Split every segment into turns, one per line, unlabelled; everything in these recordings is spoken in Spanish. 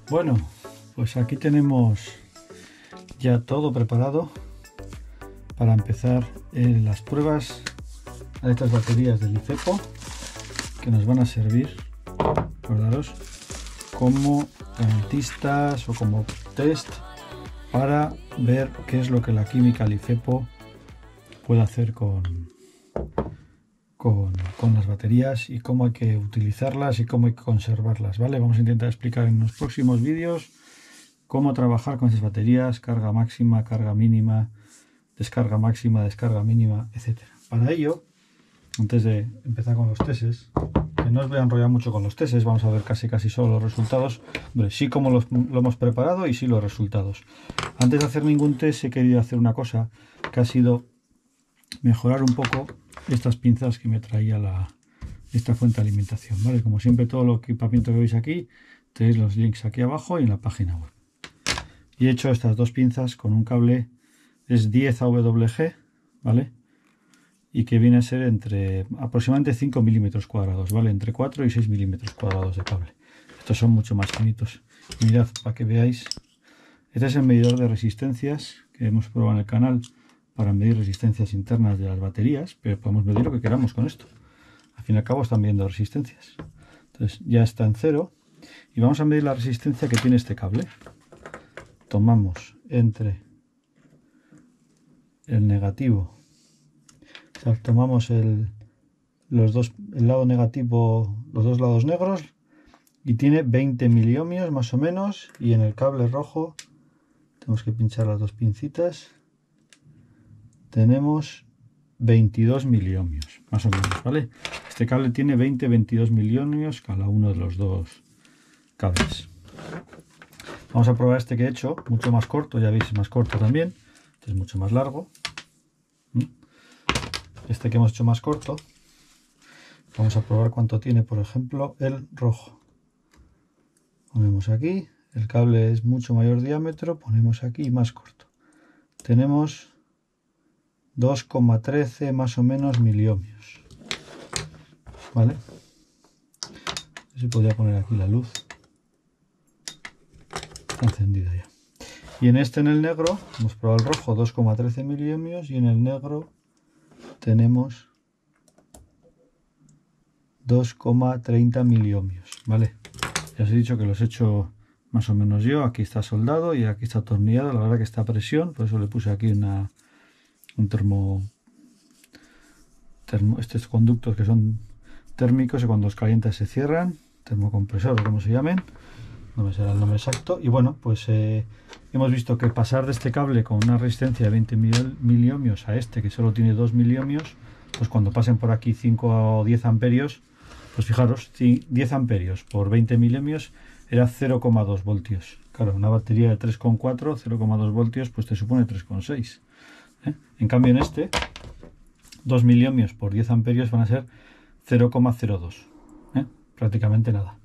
Bueno, pues aquí tenemos ya todo preparado para empezar las pruebas a estas baterías del LiFePO, que nos van a servir, acordaros, como garantistas o como test para ver qué es lo que la química LiFePO puede hacer con las baterías y cómo hay que utilizarlas y cómo hay que conservarlas, ¿vale? Vamos a intentar explicar en los próximos vídeos cómo trabajar con esas baterías, carga máxima, carga mínima, descarga máxima, descarga mínima, etcétera. Para ello, antes de empezar con los testes, que no os voy a enrollar mucho con los testes, vamos a ver casi solo los resultados. Hombre, sí como lo hemos preparado y sí los resultados. Antes de hacer ningún test he querido hacer una cosa que ha sido mejorar un poco estas pinzas que me traía esta fuente de alimentación, ¿vale? Como siempre, todo el equipamiento que veis aquí, tenéis los links aquí abajo y en la página web. Y he hecho estas dos pinzas con un cable, es 10 AWG, ¿vale? Y que viene a ser entre aproximadamente 5 milímetros cuadrados, ¿vale? Entre 4 y 6 milímetros cuadrados de cable. Estos son mucho más finitos. Mirad, para que veáis, este es el medidor de resistencias que hemos probado en el canal para medir resistencias internas de las baterías, pero podemos medir lo que queramos con esto. Al fin y al cabo están viendo resistencias. Entonces ya está en cero y vamos a medir la resistencia que tiene este cable. Tomamos entre el negativo, o sea, tomamos el lado negativo, los dos lados negros, y tiene 20 miliohmios más o menos, y en el cable rojo tenemos que pinchar las dos pincitas, tenemos 22 miliohmios más o menos, ¿vale? Este cable tiene 22 miliohmios cada uno de los dos cables. Vamos a probar este que he hecho, mucho más corto, ya veis, es más corto también, este es mucho más largo. Este que hemos hecho más corto, vamos a probar cuánto tiene, por ejemplo, el rojo. Ponemos aquí, el cable es mucho mayor diámetro, ponemos aquí más corto. Tenemos 2,13 más o menos miliohmios, ¿vale? Se podría poner aquí la luz. Está encendida ya. Y en el negro, hemos probado el rojo, 2,13 miliohmios, y en el negro tenemos 2,30 miliohmios, ¿vale? Ya os he dicho que los he hecho más o menos yo. Aquí está soldado y aquí está atornillado. La verdad que está a presión, por eso le puse aquí un estos conductos que son térmicos y cuando los calientas se cierran, termocompresor o como se llamen, no me será el nombre exacto. Y bueno, pues hemos visto que pasar de este cable con una resistencia de 20 miliohmios a este que solo tiene 2 miliohmios, pues cuando pasen por aquí 5 o 10 amperios, pues fijaros, 10 amperios por 20 miliohmios era 0,2 voltios. Claro, una batería de 3,4, 0,2 voltios, pues te supone 3,6. En cambio en este, 2 miliohmios por 10 amperios van a ser 0,02. Prácticamente nada.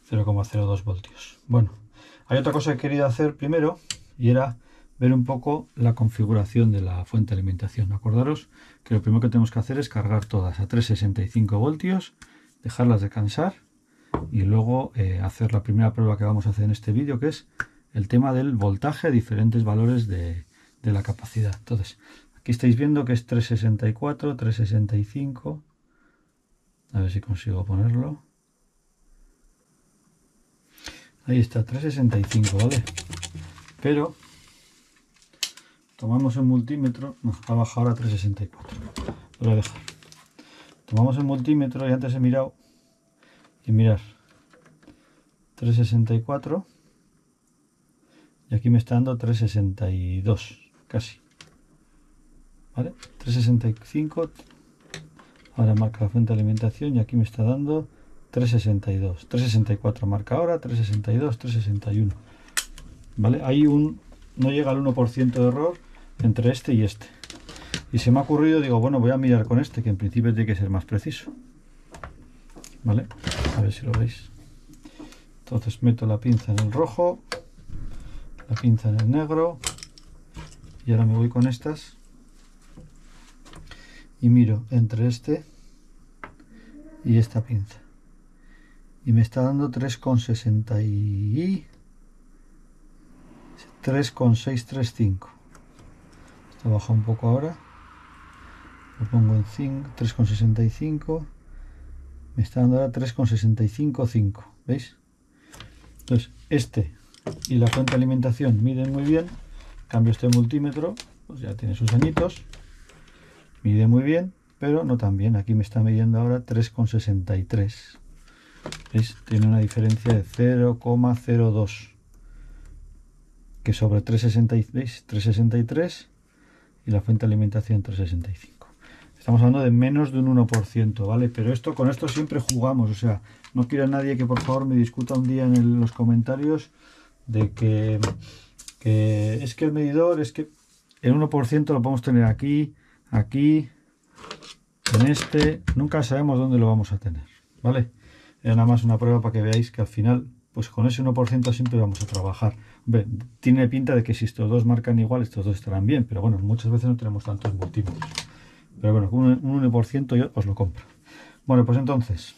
0,02 voltios. Bueno, hay otra cosa que he querido hacer primero y era ver un poco la configuración de la fuente de alimentación. Acordaros que lo primero que tenemos que hacer es cargar todas a 365 voltios, dejarlas descansar y luego hacer la primera prueba que vamos a hacer en este vídeo, que es el tema del voltaje a diferentes valores de la capacidad. Entonces, aquí estáis viendo que es 364, 365. A ver si consigo ponerlo. Ahí está, 365, ¿vale? Pero tomamos el multímetro, no, ha bajado ahora a 364. Lo voy a dejar. Tomamos el multímetro y antes he mirado. Y mirar, 364 y aquí me está dando 362 casi, ¿vale? 365, ahora marca la fuente de alimentación y aquí me está dando 362, 364 marca ahora, 362, 361, ¿vale? Hay no llega al 1% de error entre este y este, y se me ha ocurrido, digo, bueno, voy a mirar con este, que en principio tiene que ser más preciso, ¿vale? A ver si lo veis. Entonces meto la pinza en el rojo, la pinza en el negro y ahora me voy con estas y miro entre este y esta pinza y me está dando 3,60 y 3,635. Esto baja un poco ahora. Lo pongo en 3,65. Me está dando ahora 3,655. ¿Veis? Entonces, este y la fuente de alimentación miden muy bien. Cambio este multímetro, pues ya tiene sus añitos. Mide muy bien, pero no tan bien. Aquí me está midiendo ahora 3,63. ¿Veis? Tiene una diferencia de 0,02. Que sobre 3,60, 3,63 y la fuente de alimentación 3,65. Estamos hablando de menos de un 1%, ¿vale? Pero con esto siempre jugamos, o sea, no quiero a nadie que por favor me discuta un día en los comentarios de que es que el medidor, es que el 1% lo podemos tener aquí, aquí, en este, nunca sabemos dónde lo vamos a tener, ¿vale? Era nada más una prueba para que veáis que al final, pues con ese 1% siempre vamos a trabajar. Hombre, tiene pinta de que si estos dos marcan igual, estos dos estarán bien, pero bueno, muchas veces no tenemos tantos multímetros. Pero bueno, un 1% yo os lo compro. Bueno, pues entonces,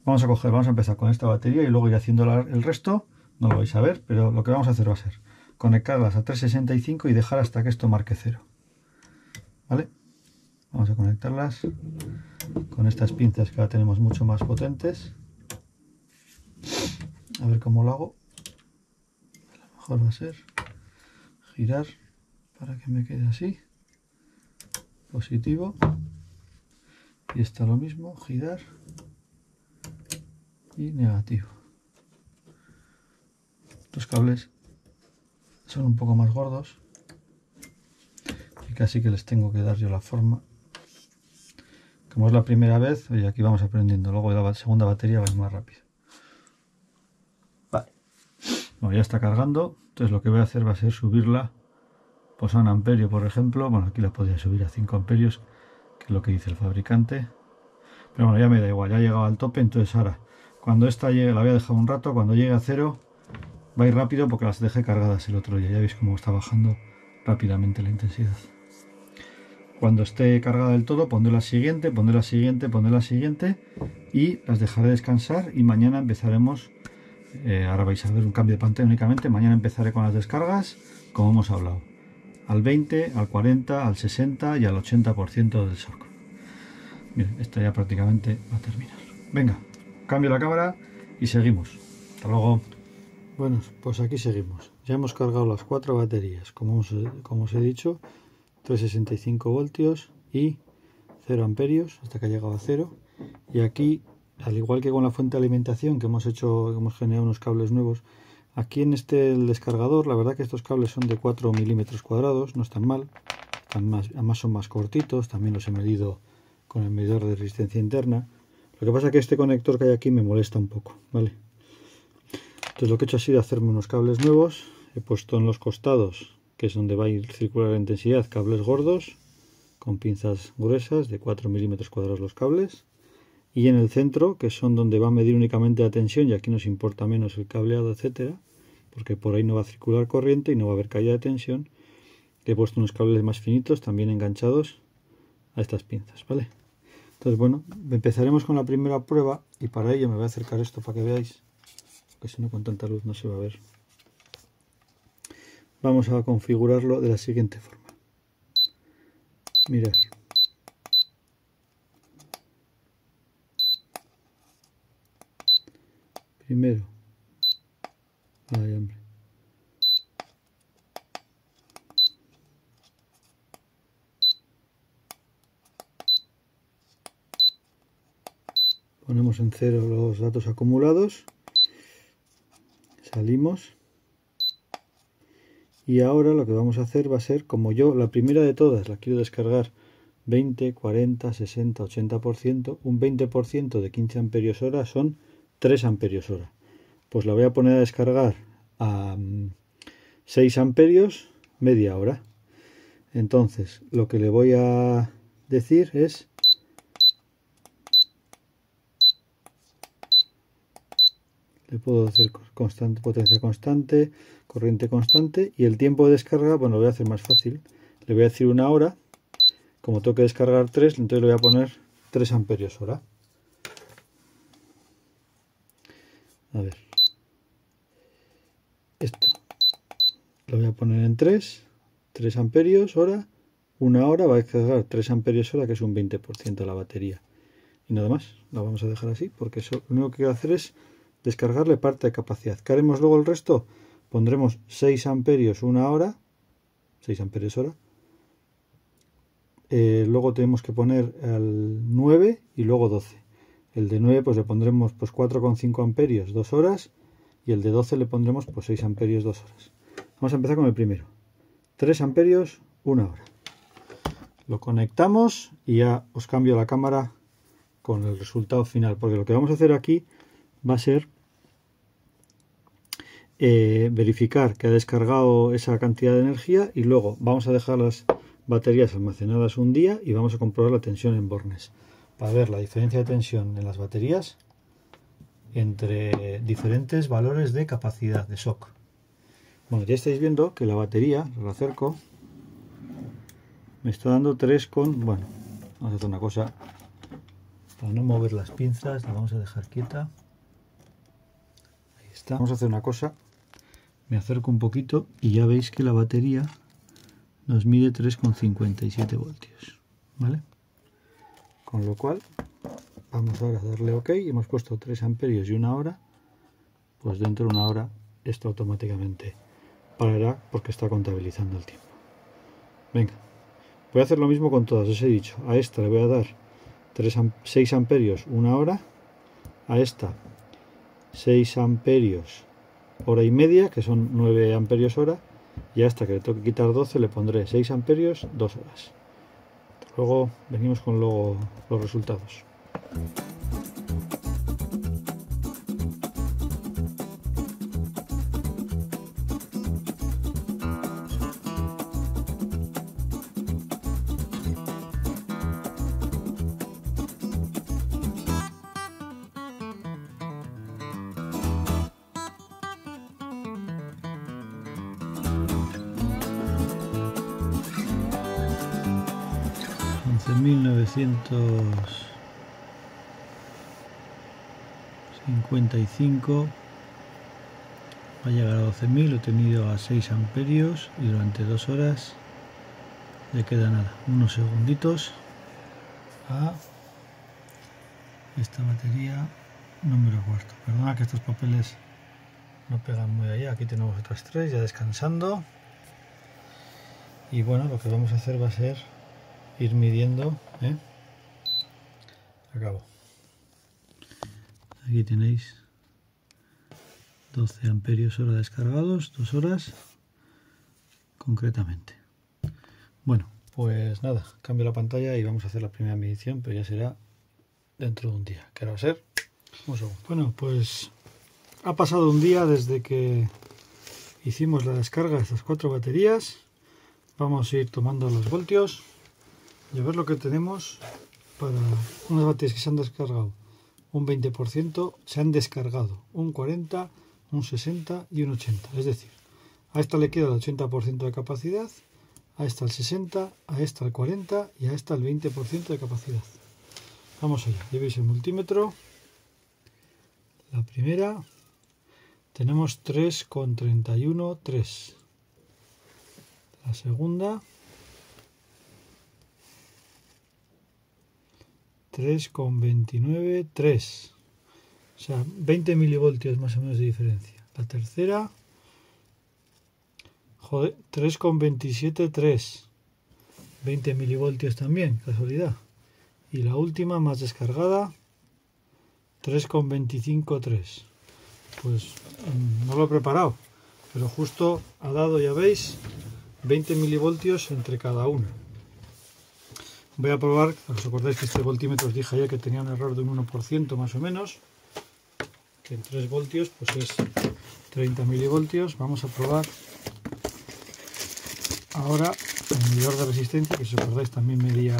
vamos a empezar con esta batería y luego ir haciendo el resto. No lo vais a ver, pero lo que vamos a hacer va a ser conectarlas a 365 y dejar hasta que esto marque 0. ¿Vale? Vamos a conectarlas con estas pinzas que ahora tenemos mucho más potentes. A ver cómo lo hago. A lo mejor va a ser girar para que me quede así. Positivo. Y está lo mismo, girar y negativo. Los cables son un poco más gordos y casi que les tengo que dar yo la forma. Como es la primera vez, oye, aquí vamos aprendiendo, luego la segunda batería va a ir más rápido. Vale. Bueno, ya está cargando, entonces lo que voy a hacer va a ser subirla pues a 1 amperio, por ejemplo. Bueno, aquí la podría subir a 5 amperios, que es lo que dice el fabricante. Pero bueno, ya me da igual, ya ha llegado al tope, entonces ahora, cuando esta llegue, la voy a dejar un rato, cuando llegue a 0, va a ir rápido porque las dejé cargadas el otro día. Ya veis cómo está bajando rápidamente la intensidad. Cuando esté cargada del todo, pondré la siguiente, pondré la siguiente, pondré la siguiente y las dejaré descansar y mañana empezaremos. Ahora vais a ver un cambio de pantalla únicamente. Mañana empezaré con las descargas, como hemos hablado. Al 20, al 40, al 60 y al 80% del shock. Miren, esta ya prácticamente va a terminar. Venga, cambio la cámara y seguimos. Hasta luego. Bueno, pues aquí seguimos. Ya hemos cargado las 4 baterías, como os he dicho, 365 voltios y 0 amperios hasta que ha llegado a 0. Y aquí, al igual que con la fuente de alimentación que hemos generado unos cables nuevos, aquí en el descargador, la verdad que estos cables son de 4 milímetros cuadrados, no están mal, además son más cortitos, también los he medido con el medidor de resistencia interna. Lo que pasa es que este conector que hay aquí me molesta un poco, ¿vale? Entonces lo que he hecho ha sido hacerme unos cables nuevos. He puesto en los costados, que es donde va a ir circular la intensidad, cables gordos con pinzas gruesas de 4 milímetros cuadrados los cables. Y en el centro, que son donde va a medir únicamente la tensión, y aquí nos importa menos el cableado, etcétera, porque por ahí no va a circular corriente y no va a haber caída de tensión. He puesto unos cables más finitos también enganchados a estas pinzas, ¿vale? Entonces, bueno, empezaremos con la primera prueba y para ello me voy a acercar esto para que veáis, que si no con tanta luz no se va a ver. Vamos a configurarlo de la siguiente forma. Mirad. Primero. Ay, hombre. Ponemos en 0 los datos acumulados. Salimos. Y ahora lo que vamos a hacer va a ser, como yo la primera de todas la quiero descargar 20, 40, 60, 80%, un 20% de 15 amperios hora son 3 amperios hora. Pues la voy a poner a descargar a 6 amperios media hora. Entonces lo que le voy a decir es le puedo hacer constante, potencia constante, corriente constante, y el tiempo de descarga, bueno, lo voy a hacer más fácil. Le voy a decir 1 hora. Como tengo que descargar 3, entonces le voy a poner 3 amperios hora. A ver. Esto. lo voy a poner en 3 amperios hora, 1 hora va a descargar 3 amperios hora, que es un 20% de la batería. Y nada más, la vamos a dejar así, porque eso lo único que voy a hacer es descargarle parte de capacidad. ¿Qué haremos luego el resto? Pondremos 6 amperios 1 hora, 6 amperios hora. Luego tenemos que poner al 9 y luego 12. El de 9 pues le pondremos pues 4,5 amperios 2 horas, y el de 12 le pondremos pues 6 amperios 2 horas. Vamos a empezar con el primero. 3 amperios 1 hora. Lo conectamos y ya os cambio la cámara con el resultado final, porque lo que vamos a hacer aquí va a ser verificar que ha descargado esa cantidad de energía, y luego vamos a dejar las baterías almacenadas un día y vamos a comprobar la tensión en bornes para ver la diferencia de tensión en las baterías entre diferentes valores de capacidad de shock. Bueno, ya estáis viendo que la batería, lo acerco, me está dando 3 con... Bueno, vamos a hacer una cosa. Para no mover las pinzas, la vamos a dejar quieta. Ahí está. Vamos a hacer una cosa. Me acerco un poquito y ya veis que la batería nos mide 3,57 voltios. ¿Vale? Con lo cual, vamos ahora a darle OK. Hemos puesto 3 amperios y 1 hora. Pues dentro de 1 hora esto automáticamente parará porque está contabilizando el tiempo. Venga. Voy a hacer lo mismo con todas, os he dicho. A esta le voy a dar 6 amperios 1 hora. A esta 6 amperios hora y media, que son 9 amperios hora. Y a esta, que le tengo que quitar 12, le pondré 6 amperios 2 horas. Luego venimos con los resultados. $11.955 va a llegar a 12.000, lo he tenido a 6 amperios y durante 2 horas le queda nada, unos segunditos a esta batería número 4. Perdona que estos papeles no pegan muy allá. Aquí tenemos otras 3 ya descansando, y bueno, lo que vamos a hacer va a ser ir midiendo. Acabo. Aquí tenéis 12 amperios hora descargados, 2 horas concretamente. Bueno, pues nada, cambio la pantalla y vamos a hacer la primera medición, pero ya será dentro de un día. ¿Qué va a ser? Un segundo. Bueno, pues ha pasado un día desde que hicimos la descarga de estas 4 baterías. Vamos a ir tomando los voltios y a ver lo que tenemos para unas baterías que se han descargado un 20%, se han descargado un 40%, un 60% y un 80%. Es decir, a esta le queda el 80% de capacidad, a esta el 60%, a esta el 40% y a esta el 20% de capacidad. Vamos allá, ya veis el multímetro. La primera tenemos 3,31,3. La segunda 3,29,3. O sea, 20 milivoltios más o menos de diferencia. La tercera, 3,27,3. 20 milivoltios también, casualidad. Y la última, más descargada, 3,25,3. Pues no lo he preparado, pero justo ha dado, ya veis, 20 milivoltios entre cada una. Voy a probar, os acordáis que este voltímetro os dije ayer que tenía un error de un 1% más o menos, que en 3 voltios pues es 30 milivoltios. Vamos a probar ahora el medidor de resistencia, que si os acordáis también medía,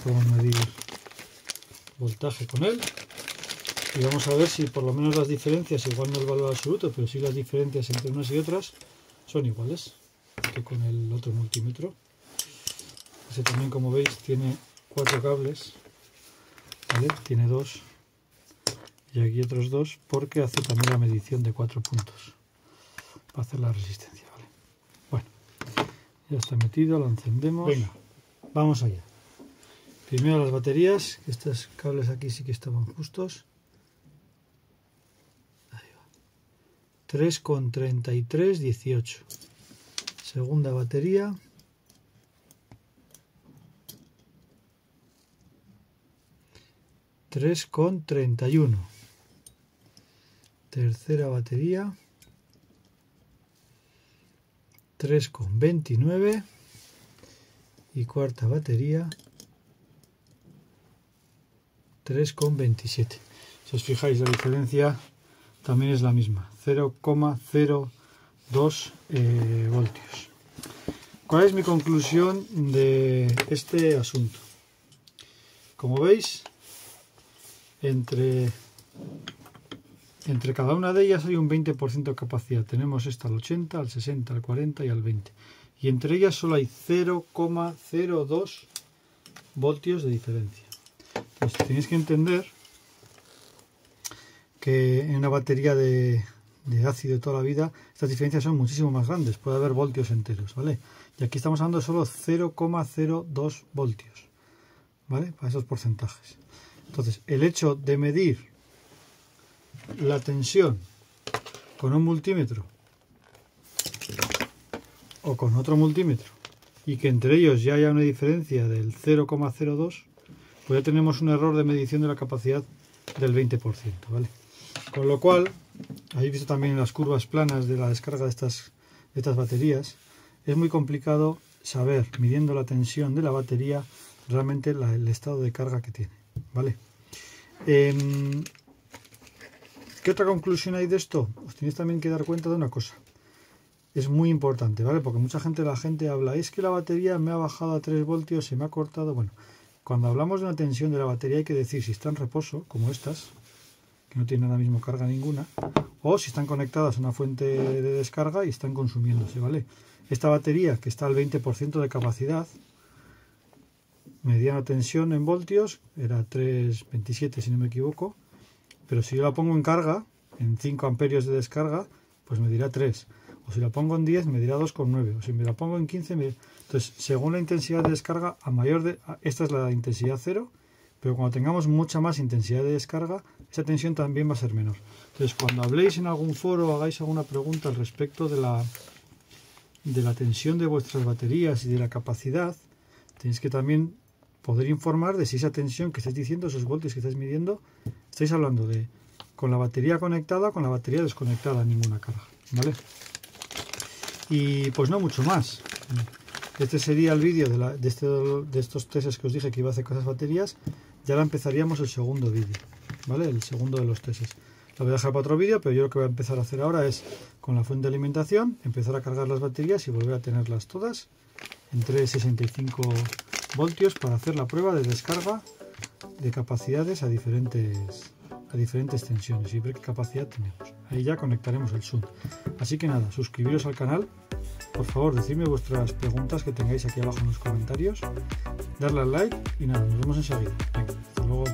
podemos medir voltaje con él. Y vamos a ver si por lo menos las diferencias, igual no el valor absoluto, pero sí las diferencias entre unas y otras son iguales que con el otro multímetro. Este también, como veis, tiene 4 cables, ¿vale? Tiene 2 y aquí otros 2, porque hace también la medición de 4 puntos. para hacer la resistencia, ¿vale? Bueno, ya está metido, lo encendemos. Venga, vamos allá. Primero las baterías, estos cables aquí sí que estaban justos. Ahí va. 3,3318. Segunda batería. 3,31. Tercera batería. 3,29. Y cuarta batería. 3,27. Si os fijáis, la diferencia también es la misma, 0,02 voltios. ¿Cuál es mi conclusión de este asunto? Como veis, entre cada una de ellas hay un 20% de capacidad. Tenemos esta al 80, al 60, al 40 y al 20. Y entre ellas solo hay 0,02 voltios de diferencia. Pues tenéis que entender que en una batería de ácido de toda la vida estas diferencias son muchísimo más grandes, puede haber voltios enteros, ¿vale? Y aquí estamos hablando de solo 0,02 voltios, ¿vale? Para esos porcentajes. Entonces, el hecho de medir la tensión con un multímetro o con otro multímetro y que entre ellos ya haya una diferencia del 0,02, pues ya tenemos un error de medición de la capacidad del 20%, ¿vale? Con lo cual, habéis visto también en las curvas planas de la descarga de estas baterías, es muy complicado saber, midiendo la tensión de la batería, realmente el estado de carga que tiene, ¿vale? ¿Qué otra conclusión hay de esto? Os tenéis también que dar cuenta de una cosa. Es muy importante, ¿vale? Porque mucha gente, habla, es que la batería me ha bajado a 3 voltios, se me ha cortado. Bueno, cuando hablamos de una tensión de la batería hay que decir si está en reposo, como estas, que no tienen ahora mismo carga ninguna, o si están conectadas a una fuente de descarga y están consumiéndose, ¿vale? Esta batería, que está al 20% de capacidad, medía la tensión en voltios, era 3,27 si no me equivoco, pero si yo la pongo en carga, en 5 amperios de descarga, pues me dirá 3. O si la pongo en 10 me dirá 2,9. O si me la pongo en 15 Entonces, según la intensidad de descarga, esta es la intensidad 0, pero cuando tengamos mucha más intensidad de descarga, esa tensión también va a ser menor. Entonces, cuando habléis en algún foro o hagáis alguna pregunta al respecto de la tensión de vuestras baterías y de la capacidad, tenéis que también poder informar de si esa tensión que estáis diciendo, esos voltios que estáis midiendo, estáis hablando de con la batería conectada o con la batería desconectada, ninguna carga, ¿vale? Y pues no mucho más. Este sería el vídeo de estos testes que os dije que iba a hacer con esas baterías. Ya la empezaríamos el segundo vídeo, ¿vale? El segundo de los testes. Lo voy a dejar para otro vídeo, pero yo lo que voy a empezar a hacer ahora es, con la fuente de alimentación, empezar a cargar las baterías y volver a tenerlas todas entre 65 voltios para hacer la prueba de descarga de capacidades a diferentes tensiones y ver qué capacidad tenemos. Ahí ya conectaremos el Zoom. Así que nada, suscribiros al canal, por favor decidme vuestras preguntas que tengáis aquí abajo en los comentarios, darle al like y nada, nos vemos enseguida. Venga, hasta luego.